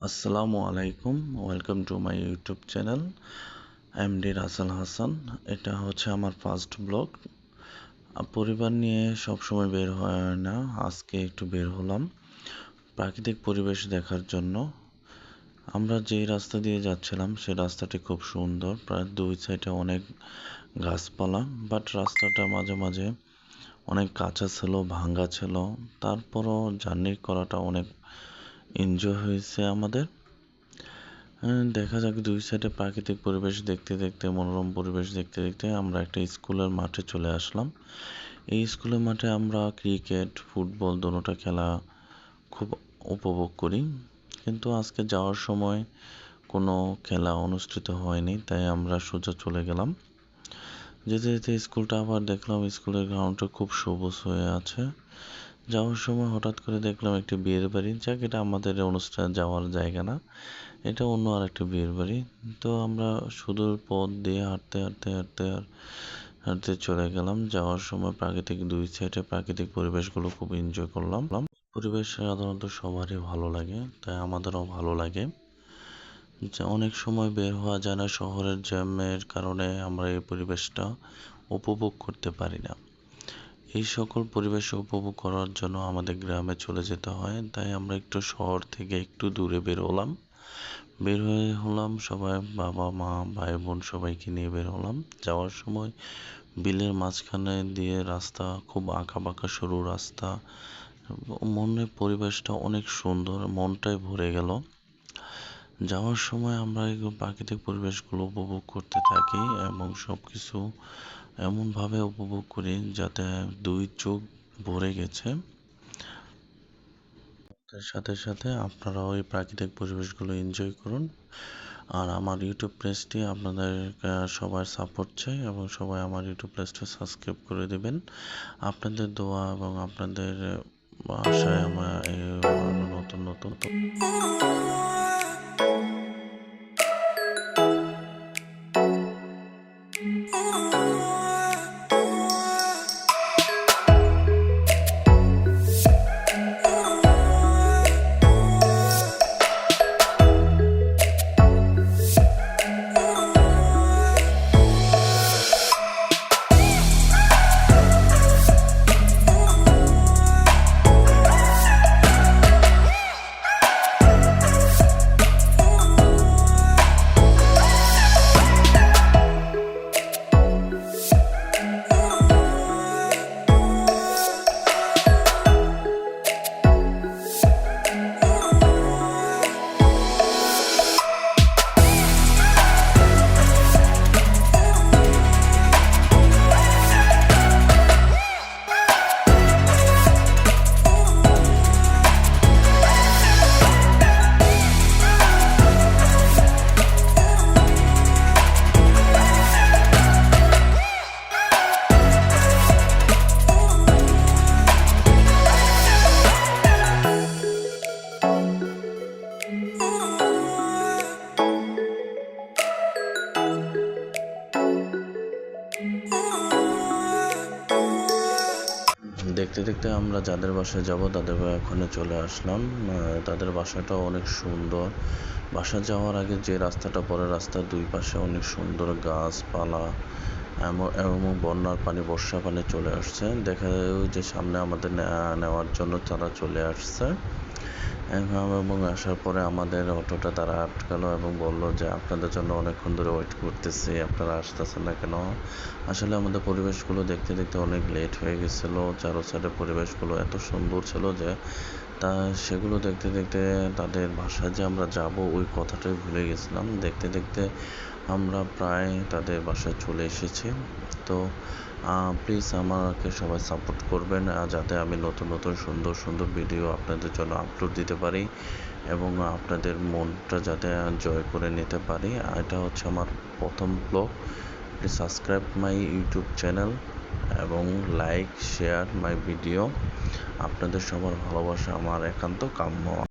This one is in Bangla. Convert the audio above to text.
আসসালামু আলাইকুম, welcome to my YouTube channel MD Rasel Hasan. এটা হচ্ছে আমার ফার্স্ট ব্লগ। পরিবার নিয়ে সবসময় বের হয় না, আজকে একটু বের হলাম প্রাকৃতিক পরিবেশ দেখার জন্য। আমরা যেই রাস্তা দিয়ে যাচ্ছিলাম সেই রাস্তাটি খুব সুন্দর, প্রায় দুই সাইডে অনেক গাছপালা, বাট রাস্তাটা মাঝে মাঝে অনেক কাঁচা ছিল, ভাঙ্গা ছিল। তারপরও জার্নি করাটা অনেক এনজয় হয়েছে আমাদের। দেখা যাক, দুই সাইডে প্রাকৃতিক পরিবেশ দেখতে দেখতে, মনোরম পরিবেশ দেখতে দেখতে আমরা একটা স্কুলের মাঠে চলে আসলাম। এই স্কুলের মাঠে আমরা ক্রিকেট, ফুটবল দোনোটা খেলা খুব উপভোগ করি, কিন্তু আজকে যাওয়ার সময় কোনো খেলা অনুষ্ঠিত হয়নি, তাই আমরা সোজা চলে গেলাম। যেতে যেতে স্কুলটা আবার দেখলাম, স্কুলের গ্রাউন্ডটা খুব সবুজ হয়ে আছে। যাওয়ার সময় হঠাৎ করে দেখলাম একটি বিয়ের বাড়ি, যাক এটা আমাদের অনুষ্ঠানে যাওয়ার জায়গা না, এটা অন্য আর একটা বিয়ের বাড়ি। তো আমরা সুদূর পথ দিয়ে হাঁটতে হাঁটতে হাঁটতে হাঁটতে চলে গেলাম। যাওয়ার সময় প্রাকৃতিক দুই সাইডে প্রাকৃতিক পরিবেশগুলো খুব এনজয় করলাম। পরিবেশ সাধারণত সবারই ভালো লাগে, তাই আমাদেরও ভালো লাগে। যে অনেক সময় বের হওয়া যায় না, শহরের জ্যামের কারণে আমরা এই পরিবেশটা উপভোগ করতে পারি না। এই সকল পরিবেশ উপভোগ করার জন্য আমাদের গ্রামে চলে যেতে হয়, তাই আমরা একটু শহর থেকে একটু দূরে বের হলাম। বের হলাম সবাই, বাবা মা ভাই বোন সবাইকে নিয়ে বের হলাম। যাওয়ার সময় বিলের মাঝখানে দিয়ে রাস্তা, খুব আঁকা বাঁকা সরু রাস্তা, মনের পরিবেশটা অনেক সুন্দর, মনটাই ভরে গেল। যাওয়ার সময় আমরা এই প্রাকৃতিক পরিবেশগুলো উপভোগ করতে থাকি এবং সবকিছু এমনভাবে উপভোগ করি যাতে দুই চোখ ভরে গেছে। তার সাথে সাথে আপনারাও এই প্রাকৃতিক পরিবেশগুলো এনজয় করুন। আর আমার ইউটিউব পেজটি আপনাদের সবার সাপোর্ট চাই, এবং সবাই আমার ইউটিউব পেজটা সাবস্ক্রাইব করে দেবেন। আপনাদের দোয়া এবং আপনাদের আশায় আমার নতুন নতুন দেখতে দেখতে আমরা যাদের বাসায় যাব তাদের ওখানে চলে আসলাম। তাদের বাসাটা অনেক সুন্দর। বাসা যাওয়ার আগে যে রাস্তাটা পড়ে, রাস্তার দুই পাশে অনেক সুন্দর গাছপালা এবং বন্যার পানি, বর্ষা পানি চলে আসছে। দেখা যায় যে সামনে আমাদের নেওয়ার জন্য তারা চলে আসছে, এবং আসার পরে আমাদের অটোটা তারা আটকালো এবং বলল যে আপনাদের জন্য অনেকক্ষণ ধরে ওয়েট করতেছি, আপনারা আসতেছেন না কেন? আসলে আমাদের পরিবেশগুলো দেখতে দেখতে অনেক লেট হয়ে গেছিলো। চারো সাইডের পরিবেশগুলো এত সুন্দর ছিল যে সেগুলো দেখতে দেখতে তাদের বাসায় যে আমরা যাব ওই কথাটাই ভুলে গেছিলাম। দেখতে দেখতে আমরা প্রায় তাদের বাসায় চলে এসেছি। তো প্লিজ আমাকে সবাই সাপোর্ট করবেন, যাতে আমি নতুন নতুন সুন্দর সুন্দর ভিডিও আপনাদের জন্য আপলোড দিতে পারি এবং আপনাদের মনটা যাতে জয় করে নিতে পারি। এটা হচ্ছে আমার প্রথম blog. Please subscribe my YouTube channel এবং লাইক শেয়ার মাই ভিডিও। আপনাদের সবার ভালোবাসা আমার একান্ত কাম্য।